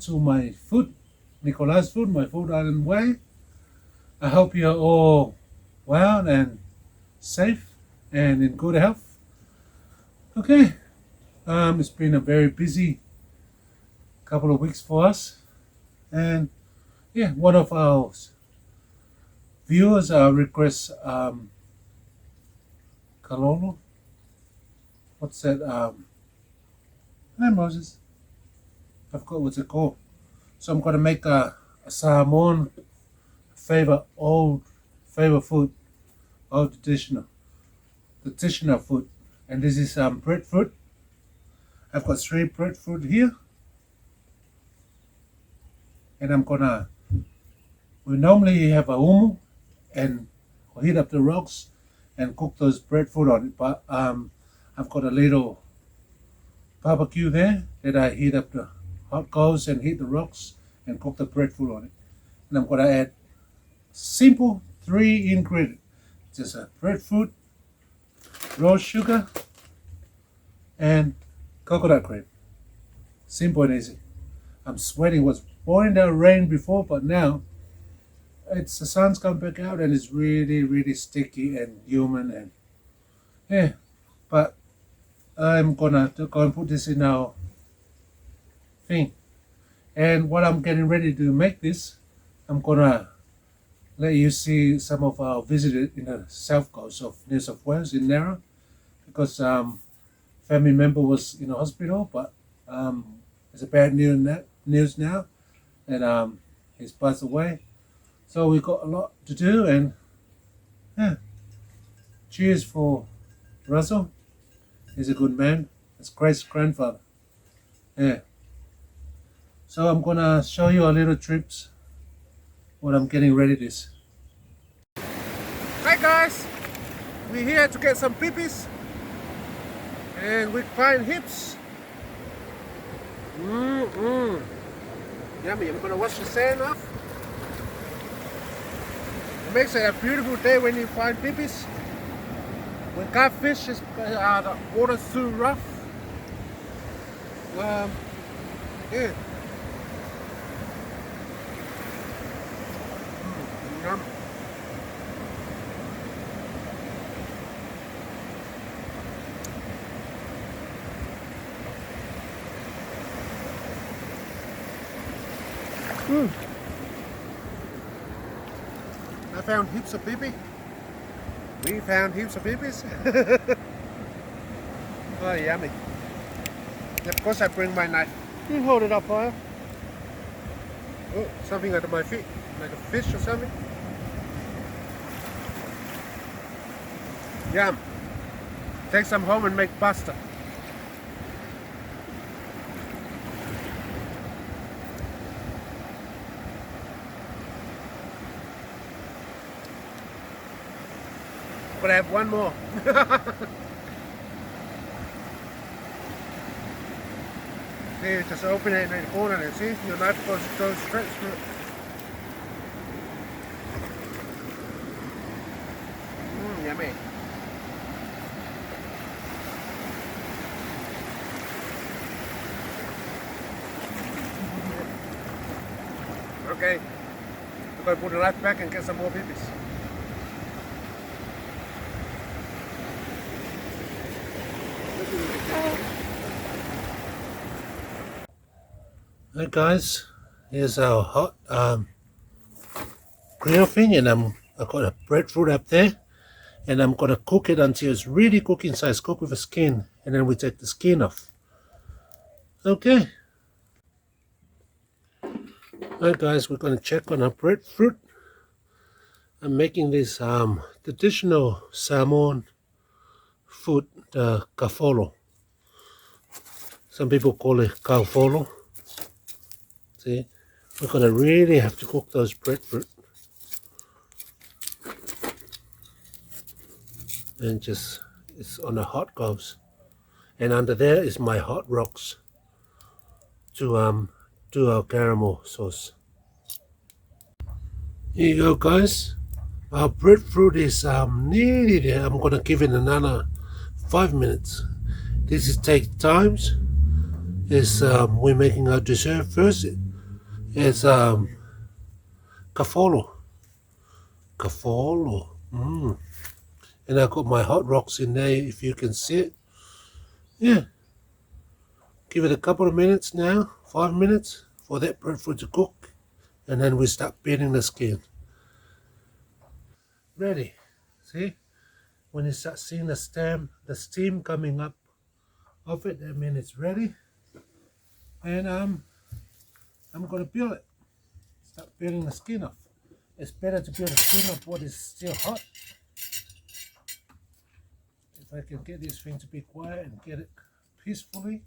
To my food, Nicolas food, my food island way. I hope you're all well and safe and in good health. Okay, it's been a very busy couple of weeks for us, and yeah, one of our viewers requests Kalolo. What's that? Hi Moses. I forgot what's it called. So I'm gonna make a Samoan favorite food, old traditional food, and this is breadfruit. I've got 3 breadfruit here, and we normally have a umu and heat up the rocks and cook those breadfruit on it, but I've got a little barbecue there that I heat up the hot coals and heat the rocks and cook the breadfruit on it. And I'm gonna add simple 3 ingredients, just a breadfruit, raw sugar, and coconut cream. Simple and easy. I'm sweating. It was pouring down rain before, but now the sun's come back out and it's really sticky and humid and yeah. But I'm gonna go and put this in our thing. And while I'm getting ready to make this, I'm gonna let you see some of our visitors in the south coast of New South Wales in Narra, because family member was in the hospital, but it's a bad news now that he's passed away. So we got a lot to do, and yeah, cheers for Russell. He's a good man. It's Grace's grandfather. Yeah. So I'm gonna show you a little trips what I'm getting ready this. Hi guys, we're here to get some pipis, and we find hips. Yummy. I'm gonna wash the sand off. It makes it a beautiful day when you find pipis. When catfish is the water's too rough. Yeah. Yum. I found heaps of pipi. We found heaps of pipis. Oh, yummy. Of course I bring my knife. You hold it up higher. Oh, something under my feet, like a fish or something. Yum. Take some home and make pasta. But I have one more. See, just open it in the corner and see, your knife goes straight through it. Yummy. Okay, I'm going to put the knife back and get some more pipis. Hi guys, here's our hot grill thing, and I've got a breadfruit up there, and I'm gonna cook it until it's really cooking size, cook with the skin, and then we take the skin off. Okay. Alright guys, we're gonna check on our breadfruit. I'm making this traditional Samoan food, the Kaufolo. Some people call it Kaufolo. See, we're gonna really have to cook those breadfruit, and just it's on the hot coals, and under there is my hot rocks to do our caramel sauce. Here you go guys, our breadfruit is nearly there. I'm gonna give it another 5 minutes. This is take times. Is we're making our dessert first. It's Kaufolo. Kaufolo. And I got my hot rocks in there, if you can see it. Yeah. Give it a couple of minutes now, 5 minutes, for that breadfruit to cook. And then we start peeling the skin. Ready. See? When you start seeing the steam coming up of it, that means it's ready. And I'm gonna peel it. Start peeling the skin off. It's better to peel the skin off while it's still hot. If I can get this thing to be quiet and get it peacefully.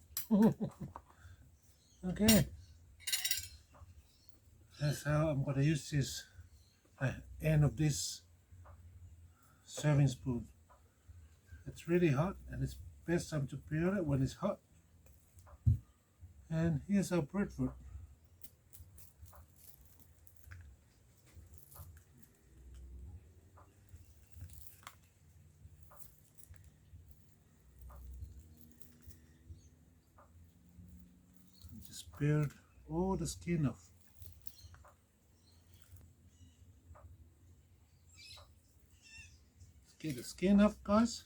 Okay. That's how I'm gonna use this end of this serving spoon. It's really hot, and it's best time to peel it when it's hot. And here's our breadfruit. Just peeled all the skin off. Let's get the skin off, guys.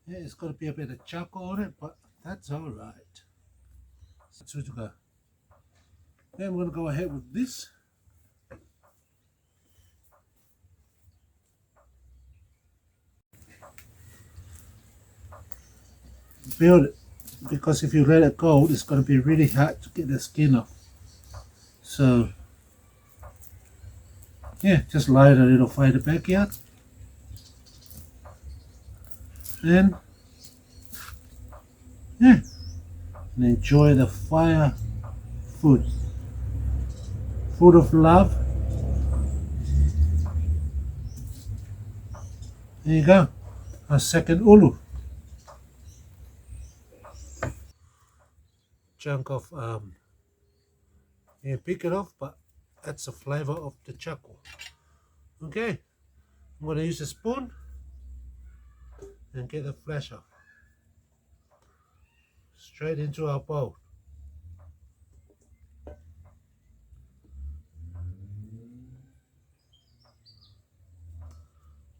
Yeah, it's got to be a bit of charcoal on it, but that's all right. So then I'm going to go ahead with this. Build it, because if you let it go, it's going to be really hard to get the skin off. So yeah, just light a little fire in the backyard, and yeah, and enjoy the fire food of love. There you go, our second ulu. Chunk of you pick it off, but that's the flavor of the charcoal. Okay, I'm going to use a spoon and get the flesh off. Straight into our bowl.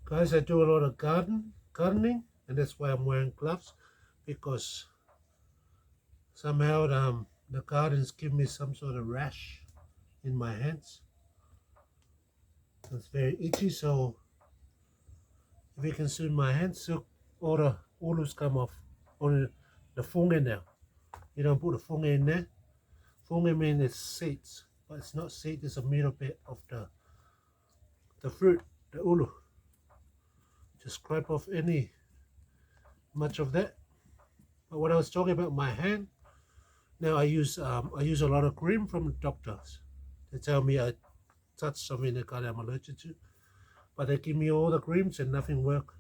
Guys, I do a lot of gardening, and that's why I'm wearing gloves, because somehow the gardens give me some sort of rash in my hands. It's very itchy, so if you can see my hands, so all the ulus come off. Only the fungi now. You don't put the fungi in there. Fungi means it's seeds, but it's not seed, it's a middle bit of the fruit, the ulu. Just scrape off much of that. But what I was talking about my hand, now I use a lot of cream from the doctors. They tell me I touched something that I'm allergic to, but they give me all the creams and nothing work.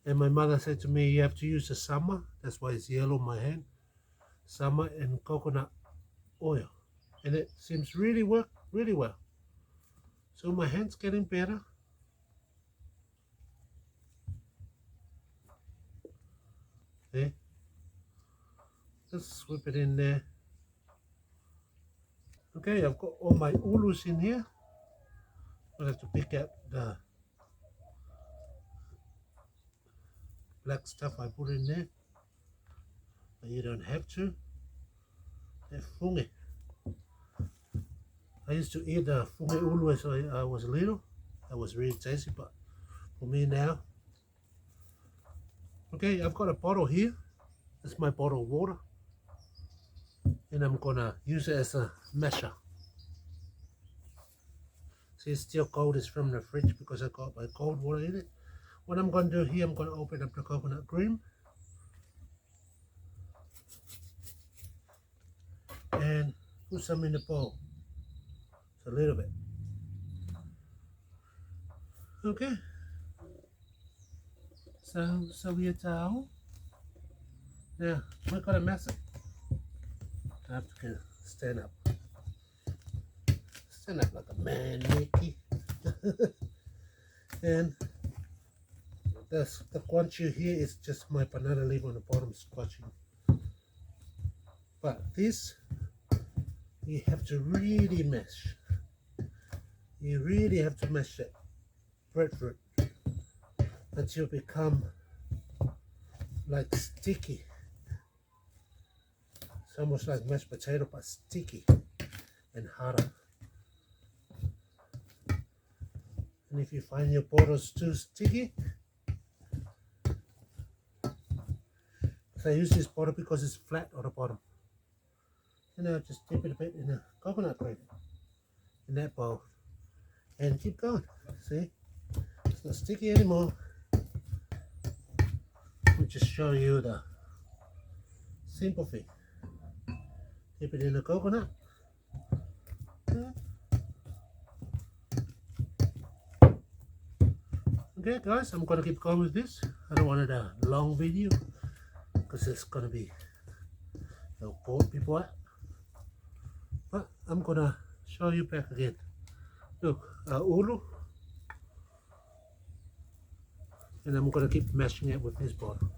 And my mother said to me, you have to use the summer, that's why it's yellow on my hand, summer and coconut oil, and it seems really work really well. So my hand's getting better. Okay, just whip it in there. Okay, I've got all my ulus in here. I'll have to pick out the black stuff I put in there, but you don't have to. They're fungi. I used to eat the fungi ulu as I was little. That was really tasty, but for me now. Okay, I've got a bottle here. That's my bottle of water, and I'm gonna use it as a masher. See, it's still cold. It's from the fridge because I got my cold water in it. What I'm gonna do here, I'm gonna open up the coconut cream and put some in the bowl. It's a little bit. Okay. So we towel. Now we're gonna mess it. I have to stand up. Stand up like a man, Mickey. And the crunch you hear is just my banana leaf on the bottom squashing But this, you have to really mash. You really have to mash it, breadfruit, until it become like sticky. It's almost like mashed potato, but sticky and harder. And if you find your bottles too sticky, so I use this bottle because it's flat on the bottom. And I'll just dip it a bit in the coconut cream in that bowl and keep going. See, it's not sticky anymore. I'll just show you the simple thing. Dip it in the coconut. Okay guys, I'm gonna keep going with this. I don't want it a long video because it's gonna be, it'll bore people out. But I'm gonna show you back again. Look, ulu, and I'm gonna keep mashing it with this bottle.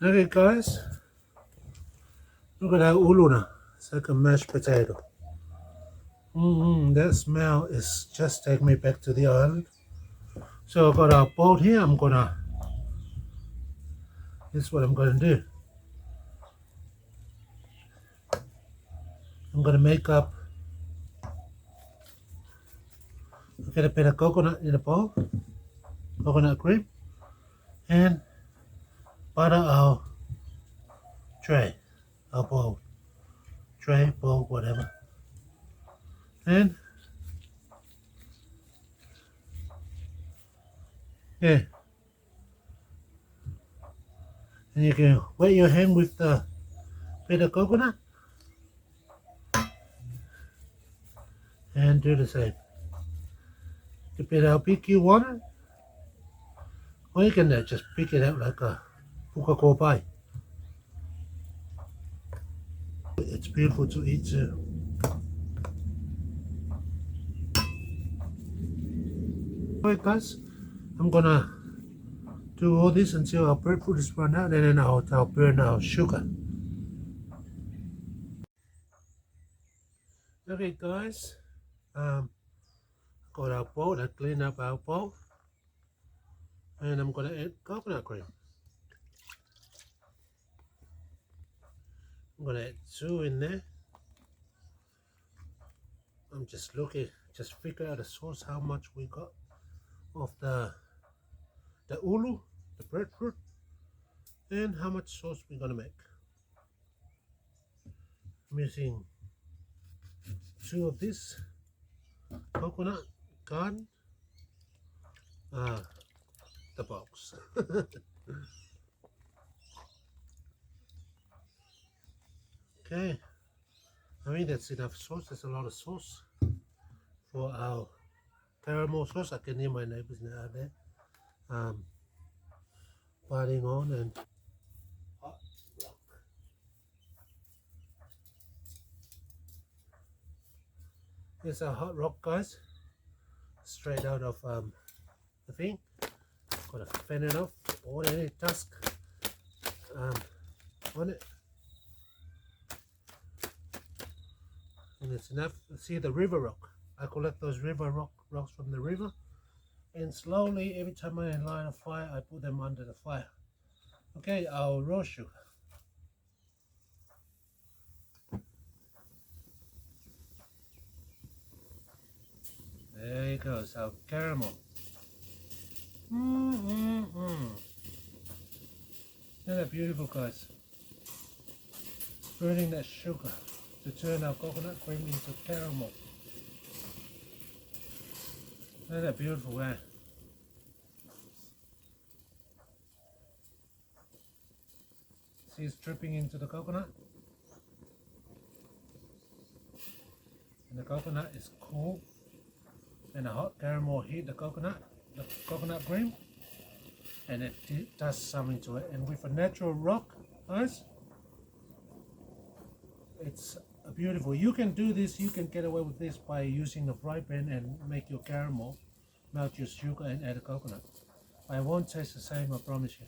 Okay guys, look at that ulu now. It's like a mashed potato. That smell is just taking me back to the island. So I've got our boat here. This is what I'm gonna do. I'm gonna make up, get a bit of coconut in a bowl, coconut cream, and butter our tray, our bowl, tray, bowl, whatever. And yeah, and you can wet your hand with the bit of coconut and do the same. Depending how big you want it, or you can just pick it out like a puka pie. It's beautiful to eat too. Alright guys, I'm gonna do all this until our breadfruit is run out, and then I'll burn our sugar. Okay guys, got our bowl. I clean up our bowl, and I'm gonna add coconut cream. I'm gonna add 2 in there. I'm just looking, just figure out the sauce, how much we got of the ulu, the breadfruit, and how much sauce we're gonna make. I'm using 2 of this coconut garden, the box. Okay, I mean that's enough sauce. That's a lot of sauce for our caramel sauce. I can hear my neighbors out there biting on. And hot rock. Here's our hot rock guys, straight out of the thing. Gotta fan it off, all any tusk on it. And it's enough. See the river rock, I collect those river rocks from the river, and slowly every time I light a fire I put them under the fire. Okay, our raw sugar. There it goes, our caramel. Isn't that beautiful guys? Burning that sugar to turn our coconut cream into caramel. Isn't that beautiful, eh? See, it's dripping into the coconut. And the coconut is cool. And the hot caramel heat the coconut cream. And it does something to it. And with a natural rock, guys, it's beautiful. You can do this, you can get away with this by using a fry pan and make your caramel, melt your sugar and add a coconut. But it won't taste the same, I promise you.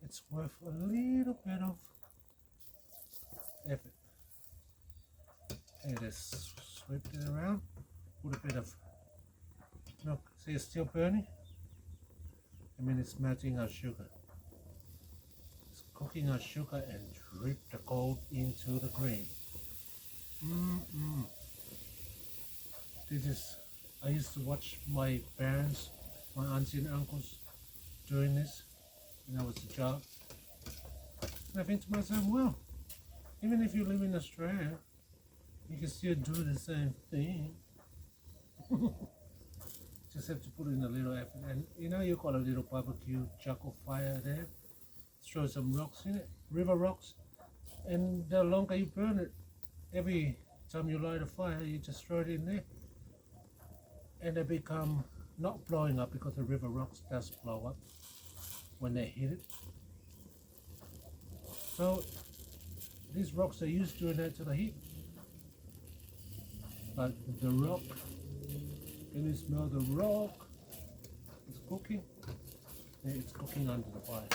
it's worth a little bit of effort. And just sweep it around, put a bit of milk. See, it's still burning. I mean, it's melting our sugar. It's cooking our sugar and drip the gold into the cream. This is, I used to watch my parents, my aunts and uncles doing this when I was a child. And I think to myself, well, even if you live in Australia, you can still do the same thing. Just have to put in a little effort. And you know, you got a little barbecue charcoal fire there. Throw some rocks in it, river rocks. And the longer you burn it, every time you light a fire, you just throw it in there. And they become not blowing up, because the river rocks does blow up when they hit it. So these rocks are used to add to the heat. But the rock, can you smell the rock? It's cooking. Yeah, it's cooking under the fire.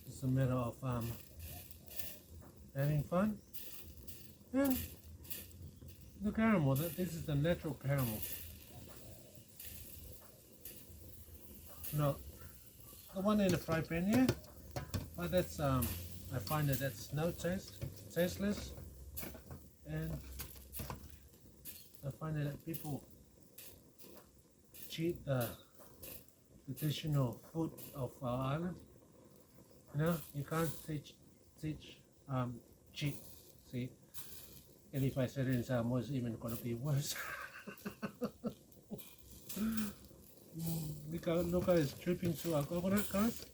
It's a matter of having fun. And the caramel, this is the natural caramel. No, the one in the fry pan, yeah, but that's I find that that's no tasteless, and I find that people cheat the traditional food of our island. You know, you can't cheat. See, and if I said it in Samoan, it's even gonna be worse. Look how it's dripping through our coconut, guys.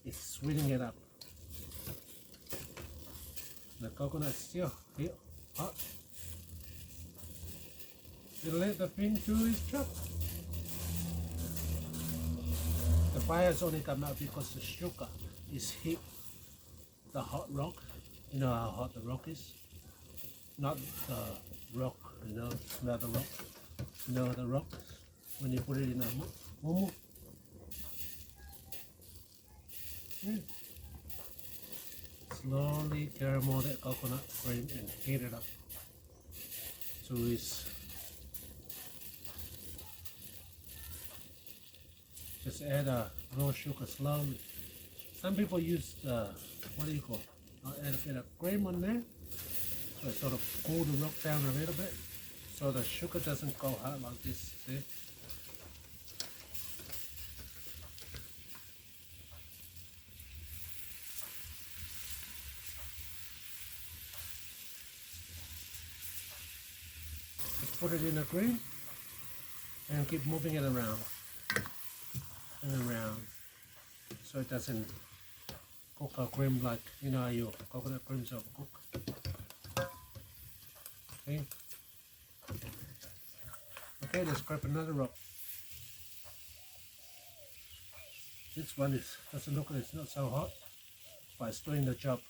It's sweetening it up. The coconut's still hot. It'll let the thing do its job. The fire's only come out because the sugar is hit the hot rock. You know how hot the rock is? Not the rock, you know, not the rock. You know the rock? When you put it in a mumu. Slowly caramel that coconut cream and heat it up to its. Just add a raw sugar slowly. Some people use the, what do you call? I'll add a bit of cream on there, so it sort of cool the rock down a little bit, so the sugar doesn't go hot like this. See? Just put it in a cream and keep moving it around and around, so it doesn't cook our cream like, you know how your coconut creams overcook. Okay. Okay, let's grab another rock. This one doesn't look like it's not so hot, but it's doing the job.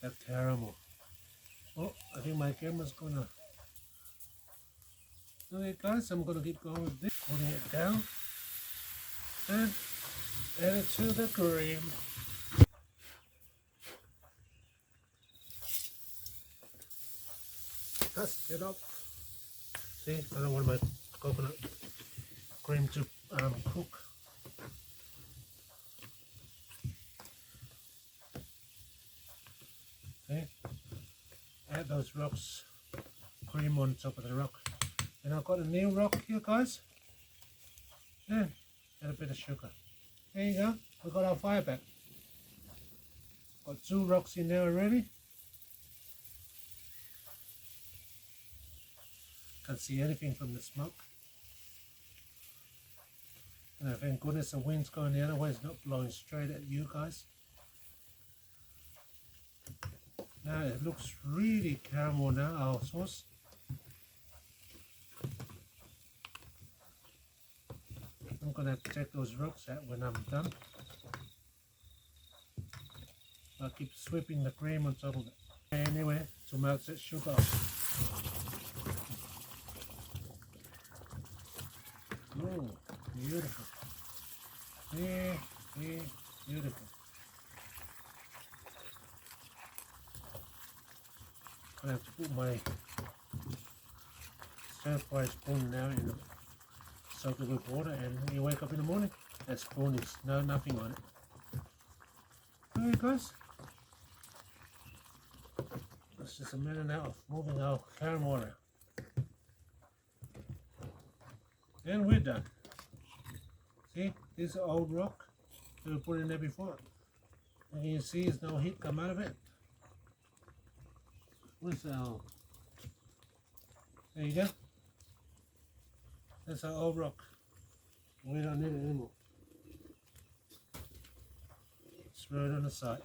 That caramel. Oh, I think my camera's gonna. Okay guys, I'm gonna keep going with this, putting it down and add it to the cream. Dust it up. See, I don't want my coconut cream to cook. Okay, add those rocks, cream on top of the rock. And I've got a new rock here, guys. And add a bit of sugar. There you go. We got our fire back. Got 2 rocks in there already. Can't see anything from the smoke. And thank goodness the wind's going the other way. It's not blowing straight at you guys. Now it looks really caramel now, our sauce. I'm going to have to take those rocks out when I'm done. I'll keep sweeping the cream on top of it. Anyway, to melt that sugar off. Oh, beautiful. Yeah, yeah, beautiful. I have to put my stir-fry spoon now in the soak it with water, and when you wake up in the morning, that spoon is nothing on it. Alright guys, it's just a matter now of moving our caramel around. And we're done. See, this is old rock that we put in there before. And you see there's no heat come out of it. What's our... There you go. That's our old rock. We don't need it anymore. It's right on the side.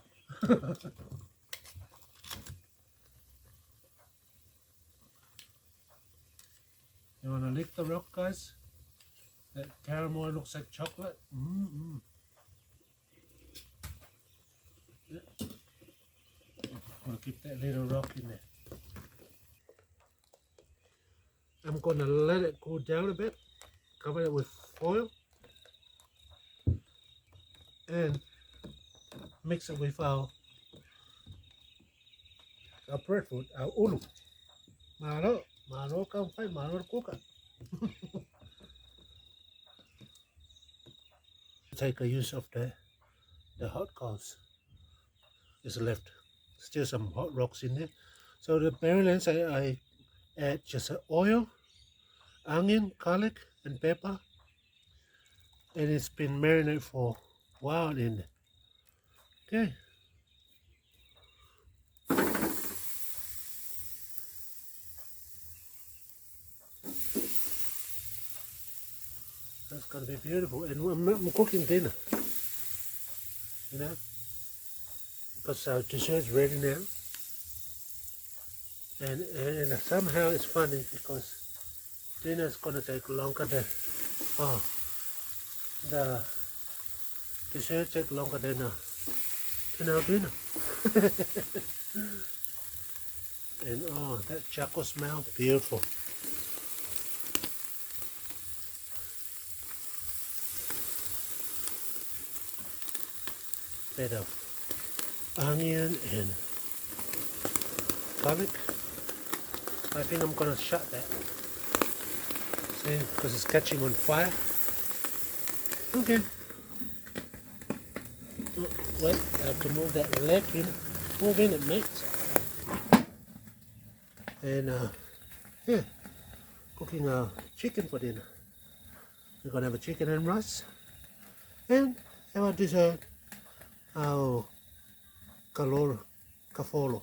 You want to lick the rock, guys? That caramel looks like chocolate. I'm going to keep that little rock in there. I'm going to let it cool down a bit. Cover it with foil. And mix it with our breadfruit, our ulu. Malo kang fai, malo kuka. Take a use of the hot coals. Is left. Still some hot rocks in there. So the marinades I add just oil, onion, garlic, and pepper. And it's been marinated for a while in there. Okay. That's gonna be beautiful. And I'm cooking dinner. You know? Because our dessert's ready now. And somehow it's funny because dinner's gonna take longer than the dessert take longer than our dinner. And that charcoal smell, beautiful. Bit of onion and garlic. I think I'm gonna shut that. See, because it's catching on fire. Okay. Oh, wait, I have to move that leg in. Move in it, mate. And yeah, cooking chicken for dinner. We're gonna have a chicken and rice. And have our dessert, our Kaufolo.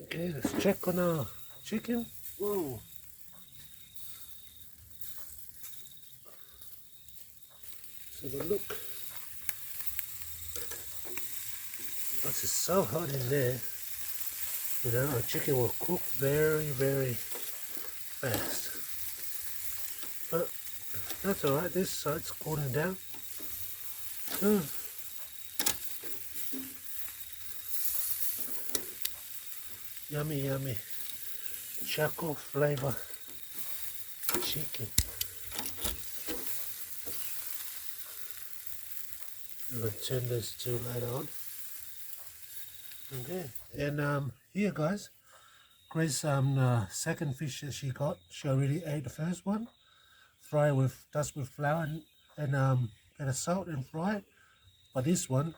Okay, let's check on our chicken. Whoa. Let's have a look. This is so hot in there. You know, our chicken will cook very, very fast. But that's alright, this side's cooling down. Yummy, yummy charcoal flavor chicken. I'm going to turn this to light on. Okay, and here guys, Grace second fish that she got. She already ate the first one. Fry with dust with flour and bit of salt and fry it. But this one,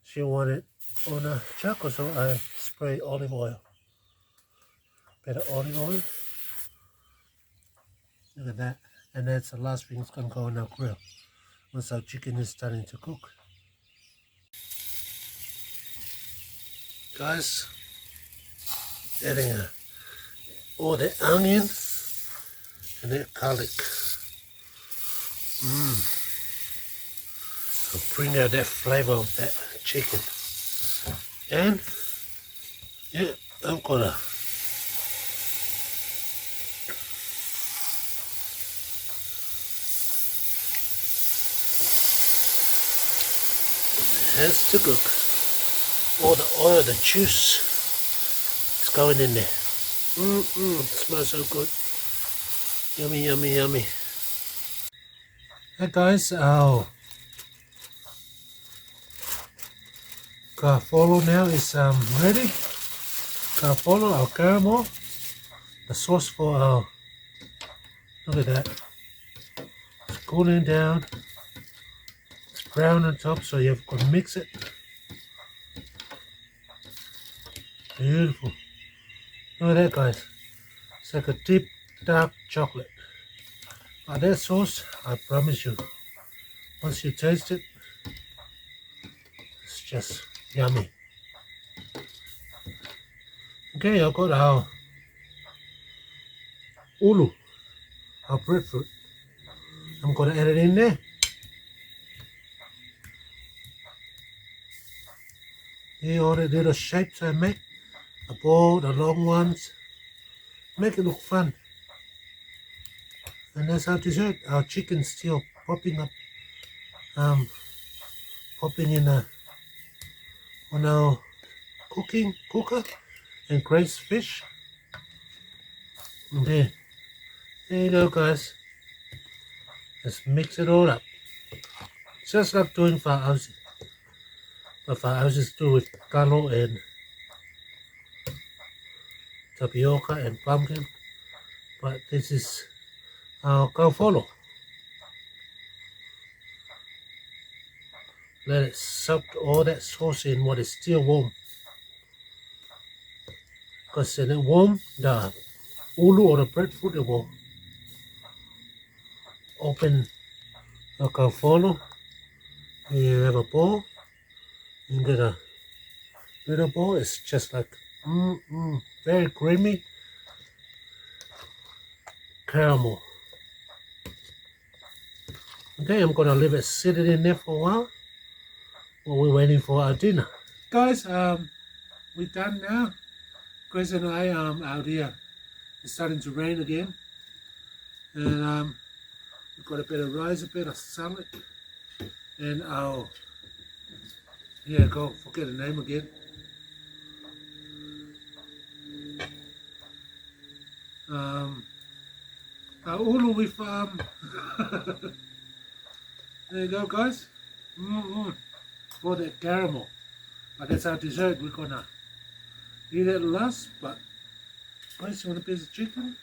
she wanted on a charcoal, so I spray olive oil. Bit of olive oil. Look at that. And that's the last thing that's gonna go on our grill once our chicken is starting to cook. Guys, adding all the onion and that garlic. So bring out that flavor of that chicken. And yeah, I'm gonna has to cook. all the oil, the juice is going in there. It smells so good. Yummy, yummy, yummy. Hey guys, our Kaufolo now is ready. Kaufolo, our caramel, the sauce for our, look at that, it's cooling down, it's brown on top, so you've got to mix it. Beautiful. Look at that guys, it's like a deep dark chocolate. But that sauce, I promise you, once you taste it, it's just yummy. Okay, I've got our ulu, our breadfruit. I'm going to add it in there. Here all the little shapes I make, the ball, the long ones, make it look fun. And that's our dessert. Our chicken still popping up, popping in on our cooker, and glazed fish. And there you go guys. Let's mix it all up. Just like doing Finalizing. But Finalizing is do with kalo and tapioca and pumpkin. But this is our Kaufolo. Let it soak all that sauce in while it's still warm. Because when it's warm, the ulu or the breadfruit will open the Kaufolo. You have a bowl. You get a little bowl. It's just like very creamy caramel. Okay, I'm gonna leave it sitting in there for a while while we're waiting for our dinner. Guys, we're done now. Grace and I out here. It's starting to rain again, and we've got a bit of rice, a bit of salad, and our forget the name again. Our ulu with there you go guys. For that caramel. But that's our dessert. We're gonna eat it last, but Grace, you want a piece of chicken?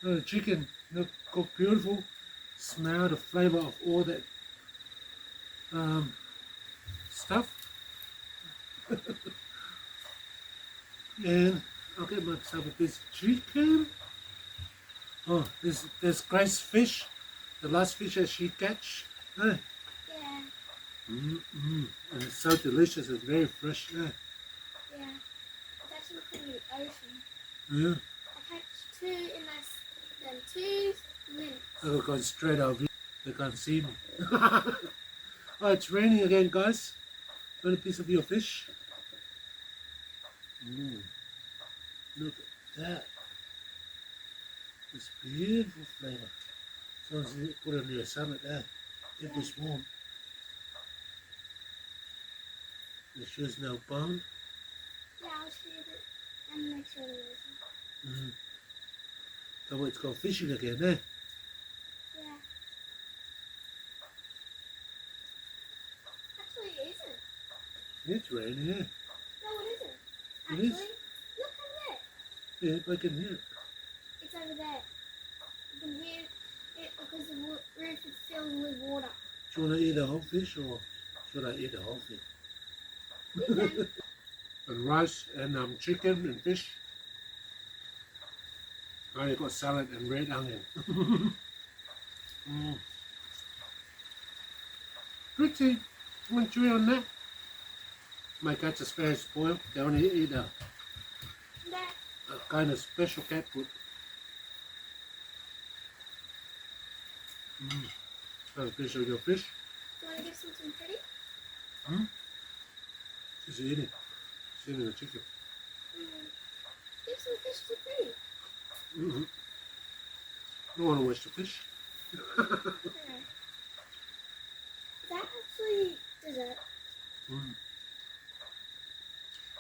The chicken look cooked beautiful. Smell the flavor of all that stuff. And I'll get myself a piece of chicken. Oh, there's Grace fish, the last fish that she catch. Hey. Yeah. And it's so delicious and very fresh. Yeah. It's actually from the ocean. Yeah. I catch 2 in less than 2 minutes. I've gone straight over. They can't see me. Oh, it's raining again, guys. Want a piece of your fish? Look at that. It's beautiful flavor. So you put it on your salad there. It was warm. The shoe's no bone. Yeah, I'll shoot it and make sure there isn't. So it's called fishing again, eh? Yeah. Actually, it isn't. It's raining, yeah. No, it isn't. It Actually, is? look over there. Yeah, I can hear it. It's over there. You can hear it because the roof is filled with water. Do you want to eat the whole fish or should I eat the whole thing? You can. And rice and chicken and fish. I got salad and red onion. Pretty. You want to chew on that? My cats are very spoiled. They only eat a kind of special cat food. Have a piece of your fish. Do you want to give some pretty? She's eating. She's eating the chicken. Give some fish to pretty. Don't want to waste the fish. Okay. Is that actually dessert? Mm.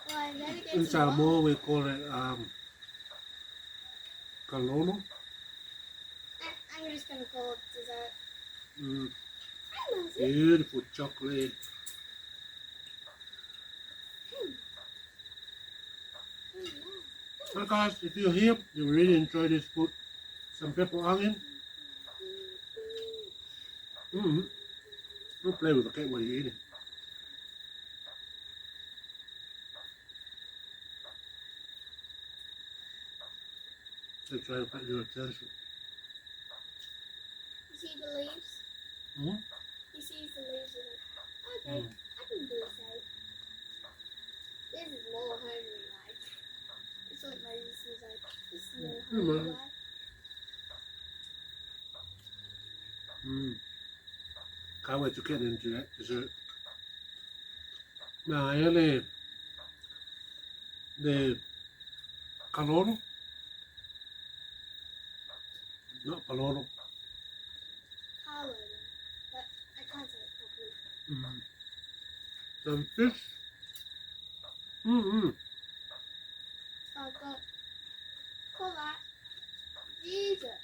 Well, I'm gonna get In some more. Samoa we call it kalolo. I'm just gonna call it dessert. Mm. I love it. Beautiful chocolate. Well guys, if you're here, you really enjoy this food. Some pepper onion. Don't play with the cake while you're eating. They try to get your attention. You see the leaves? Mm. He sees the leaves and like, okay, I can do the same. This is more homely like. It's what Moses was like, this is more homely like. Can't wait to get into that dessert. Now, ele the kalolo, not palolo. Hollow, but I can't say it properly. Some fish. I've got call that Jesus.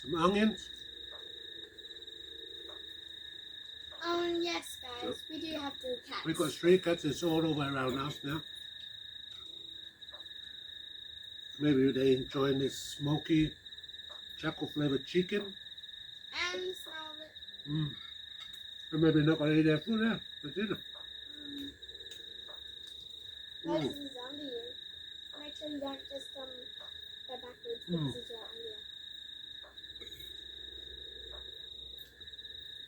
Some onions. Yes, guys, we do have 2 cats. We've got 3 cats. It's all over around us now. Maybe they enjoying this smoky charcoal flavored chicken. And smell it. And maybe not gonna eat their food there for dinner. Moses is under you. Make sure you don't just go backwards because he's right under you.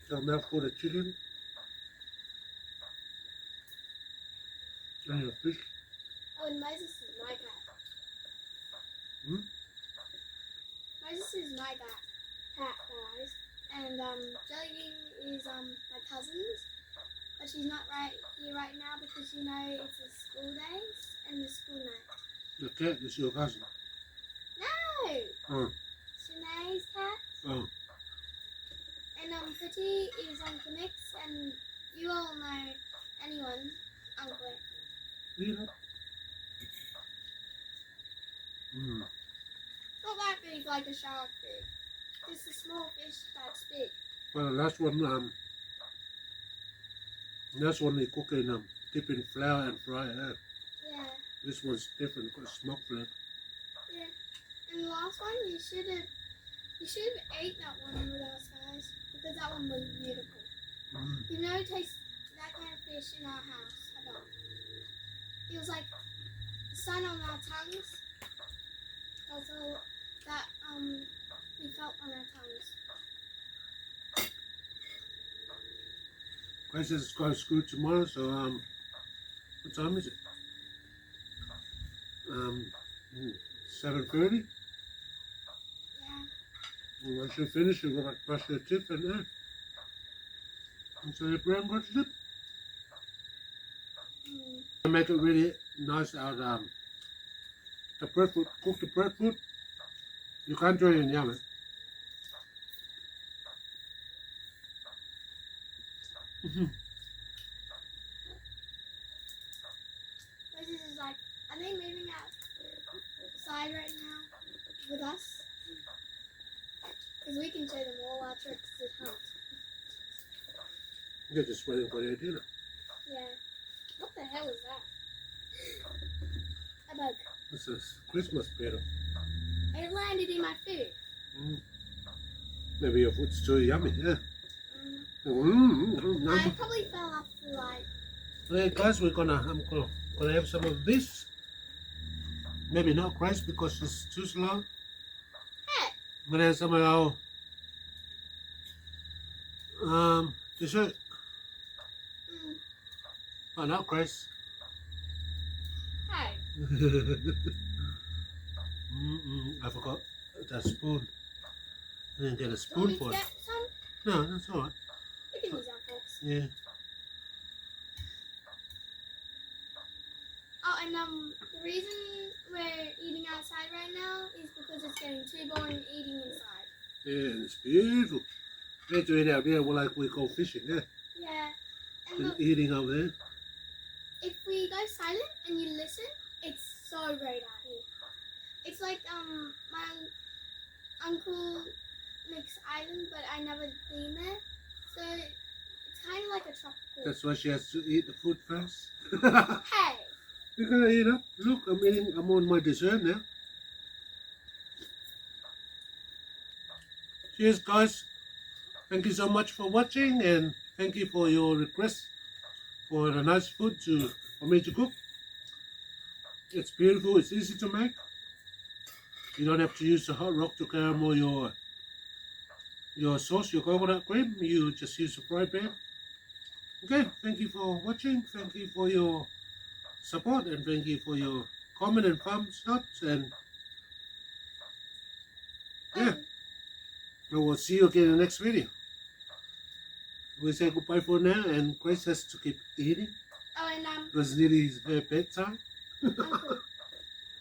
So a mouthful of chicken. And your fish. Oh, and Moses is my cat. Moses is my cat, guys. And Jelly is my cousin's. But she's not right here right now because you know it's the school days and the school night. The cat is your cousin. No! Oh. Shanae's cat. Oh. And Pretty is Uncle Nick's, and you all know anyone, Uncle Nick. Yeah. Not that big like a shark big. Just a small fish that's big. Well, last one they cook in dip in flour and fry it. Yeah. This one's different, got smoke flavor. Yeah. And the last one, you should have ate that one with us, guys, because that one was beautiful. You never taste that kind of fish in our house at all. It was like the sun on our tongues. That's all that we felt on our tongues. Grace has got to school tomorrow, so what time is it? 7:30. Yeah. And once you finish, you've got to brush your teeth and so your brain brush it. I make it really nice out the breadfruit. Cook the breadfruit. You can't throw it in the oven. This is like, are they moving outside right now with us? Because we can show them all our tricks to hunt. You're just waiting for their dinner. Yeah. What the hell is that? A bug. This is Christmas beetle. It landed in my food. Maybe your food's too yummy, yeah. I probably fell off the light. Okay, guys, I'm gonna have some of this. Maybe not Grace because it's too slow. Hey. I'm gonna have some of our dessert. Oh, not Grace. Hey. I forgot that spoon. I didn't get a Want spoon me to for it. get some? No, that's all right. You can use our forks. Yeah. Oh, and the reason we're we're eating outside right now is because it's getting too boring eating inside. Yeah, it's beautiful. They do it out there, well, like we call fishing, yeah. Yeah. And And look, eating over there. if we go silent and you listen, it's so great out here. It's like my uncle makes island, but I never been there, so it's kind of like a tropical. That's why she has to eat the food first. Hey. You're gonna eat up. Look, I'm on my dessert now. Cheers, guys. Thank you so much for watching, and thank you for your request for a nice food for me to cook. It's beautiful. It's easy to make. You don't have to use the hot rock to caramel your sauce, your coconut cream. You just use a fry pan. Okay, thank you for watching. Thank you for your support, and thank you for your comment and thumbs up. And yeah, and we'll see you again in the next video. We say goodbye for now, and Grace has to keep eating. Oh, and Because nearly her bedtime. Uncle,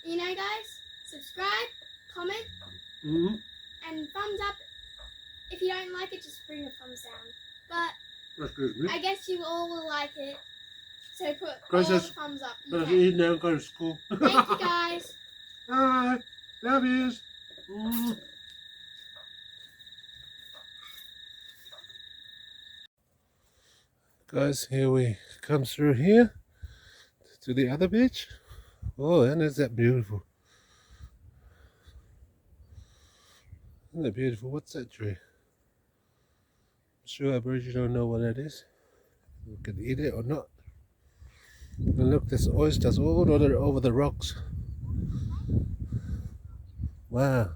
you know, guys, subscribe, comment, Mm-hmm. and thumbs up. If you don't like it, just bring a thumbs down. But That's good, man. I guess you all will like it. So put Grace all the has- thumbs up. You But can. eat now and go to school. Thank you, guys. Bye. Love yous. Mm. Guys, here we come through here to the other beach. Oh, and is that beautiful? Isn't that beautiful? What's that tree? I'm sure Aboriginal don't know what that is. We can eat it or not. And look, there's oysters all over the rocks. Wow.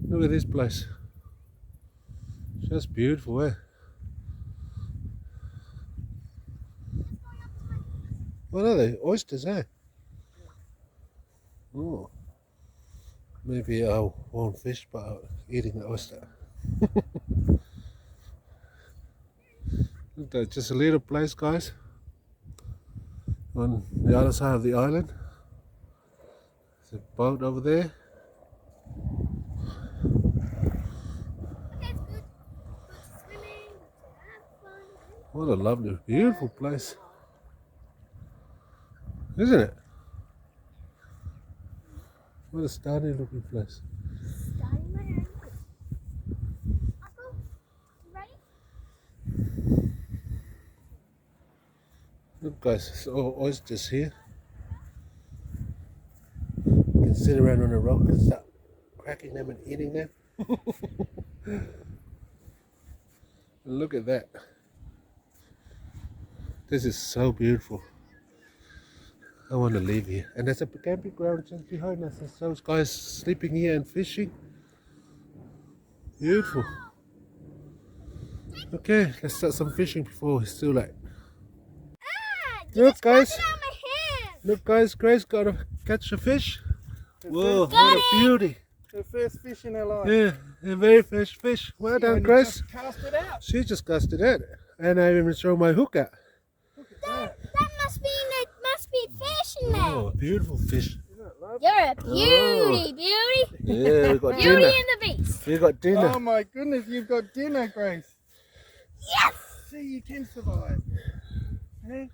Look at this place. Just beautiful, eh? What are they? Oysters, eh? Oh. Maybe I won't fish, but I'm eating the oyster. Look, that's just a little place, guys. On the other side of the island. There's a boat over there. Okay, it's good. Good swimming. Good to have fun. What a lovely, beautiful place. Isn't it? What a stunning looking place. Starting my hand. Uncle, you ready? Look, guys, it's all oysters here. You can sit around on a rock and start cracking them and eating them. And look at that. This is so beautiful. I want to leave here. And there's a camping ground just behind us. There's those guys sleeping here and fishing. Beautiful. Okay, let's start some fishing before it's too late. Look, guys. Look, guys, Grace got to catch a fish. Whoa, what a beauty. The first fish in her life. Yeah, a very fresh fish. Well done, Grace. Just cast it out. She just cast it out. And I even throw my hook out. Look at that. That must be fish in there. Oh, beautiful fish. Isn't it lovely? You're a beauty. Yeah, we got Beauty dinner. and the Beast. We got dinner. Oh my goodness, you've got dinner, Grace. Yes. See, you can survive. Hey?